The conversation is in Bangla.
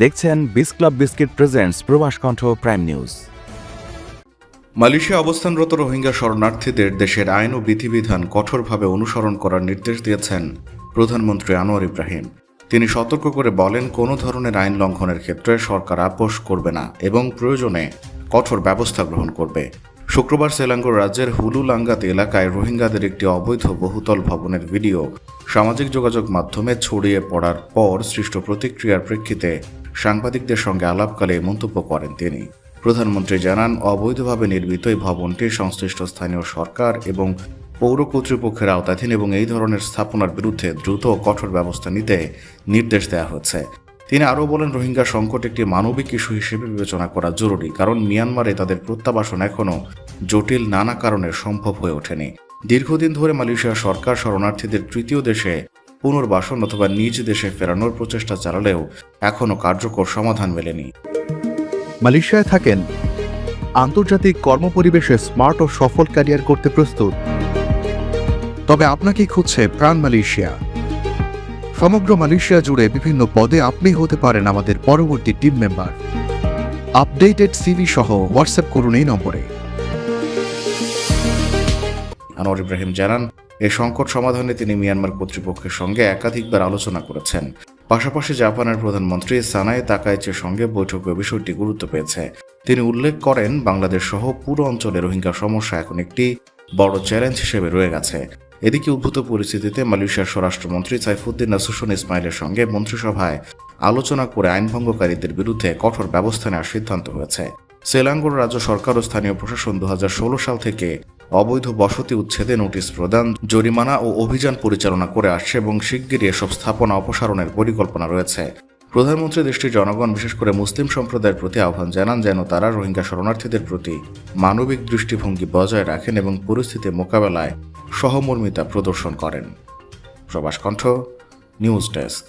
দেখছেন বিস ক্লাব বিস্কিট প্রেজেন্টস প্রবাস কণ্ঠ প্রাইম নিউজ। মালয়েশিয়া অবস্থানরত রোহিঙ্গা শরণার্থীদের দেশের আইন ও বিধিবিধান কঠোরভাবে অনুসরণ করার নির্দেশ দিয়েছেন প্রধানমন্ত্রী আনোয়ার ইব্রাহিম। তিনি সতর্ক করে বলেন, কোনো ধরনের আইন লঙ্ঘনের ক্ষেত্রে সরকার আপোষ করবে না এবং প্রয়োজনে কঠোর ব্যবস্থা গ্রহণ করবে। শুক্রবার সেলাঙ্গোর রাজ্যের হুলুলাঙ্গাত এলাকায় রোহিঙ্গাদের একটি অবৈধ বহুতল ভবনের ভিডিও সামাজিক যোগাযোগ মাধ্যমে ছড়িয়ে পড়ার পর সৃষ্ট প্রতিক্রিয়ার প্রেক্ষিতে সাংবাদিকদের সঙ্গে আলাপকালে মন্তব্য করেন তিনি। প্রধানমন্ত্রী জানান, অবৈধভাবে নির্মিত এই ভবনটি সংশ্লিষ্ট স্থানীয় সরকার এবং পৌর কর্তৃপক্ষের আওতাধীন এবং এই ধরনের স্থাপনার বিরুদ্ধে দ্রুত ও কঠোর ব্যবস্থা নিতে নির্দেশ দেওয়া হচ্ছে। তিনি আরও বলেন, রোহিঙ্গা সংকট একটি মানবিক ইস্যু হিসেবে বিবেচনা করা জরুরি, কারণ মিয়ানমারে তাদের প্রত্যাবাসন এখনও জটিল নানা কারণে সম্ভব হয়ে ওঠেনি। দীর্ঘদিন ধরে মালয়েশিয়া সরকার শরণার্থীদের তৃতীয় দেশে পুনর্বাসন অথবা নিজ দেশে ফেরানোর প্রচেষ্টা চালালেও এখনও কার্যকর সমাধান মেলেনি। মালয়েশিয়ায় থাকেন, আন্তর্জাতিক কর্মপরিবেশে স্মার্ট ও সফল ক্যারিয়ার করতে প্রস্তুত, তবে আপনাকে খুঁজছে প্রাণ মালয়েশিয়া। সমগ্র মালয়েশিয়া জুড়ে বিভিন্ন পদে আপনি হতে পারেন আমাদের পরবর্তী টিম মেম্বার। আপডেটেড সিভি সহ হোয়াটসঅ্যাপ করুন এই নম্বরে। আনোয়ার ইব্রাহিম জানান, এই সংকট সমাধানে তিনি মিয়ানমার কর্তৃপক্ষের সঙ্গে একাধিকবার আলোচনা করেছেন। পাশাপাশি জাপানের প্রধানমন্ত্রী সানায়ে তাকাইচির সঙ্গে বৈঠকে বিষয়টি গুরুত্ব পেয়েছে। তিনি উল্লেখ করেন, বাংলাদেশ সহ পুরো অঞ্চলে রোহিঙ্গা সমস্যা এখন একটি বড় চ্যালেঞ্জ হিসেবে রয়ে গেছে। এদিকে উদ্ভূত পরিস্থিতিতে মালয়েশিয়ার স্বরাষ্ট্রমন্ত্রী সাইফুদ্দিন নাসুশন ইসমাইলের সঙ্গে মন্ত্রিসভায় আলোচনা করে আইনভঙ্গকারীদের বিরুদ্ধে কঠোর ব্যবস্থা নেওয়ার সিদ্ধান্ত হয়েছে। সেলাঙ্গোর রাজ্য সরকার ও স্থানীয় প্রশাসন 2016 সাল থেকে অবৈধ বসতি উচ্ছেদে নোটিশ প্রদান, জরিমানা ও অভিযান পরিচালনা করে আসছে এবং শিগগিরই এসব স্থাপনা অপসারণের পরিকল্পনা রয়েছে। প্রধানমন্ত্রী দেশটির জনগণ, বিশেষ করে মুসলিম সম্প্রদায়ের প্রতি আহ্বান জানান যেন তারা রোহিঙ্গা শরণার্থীদের প্রতি মানবিক দৃষ্টিভঙ্গি বজায় রাখেন এবং পরিস্থিতি মোকাবেলায় সহমর্মিতা প্রদর্শন করেন। প্রবাস কণ্ঠ নিউজ ডেস্ক।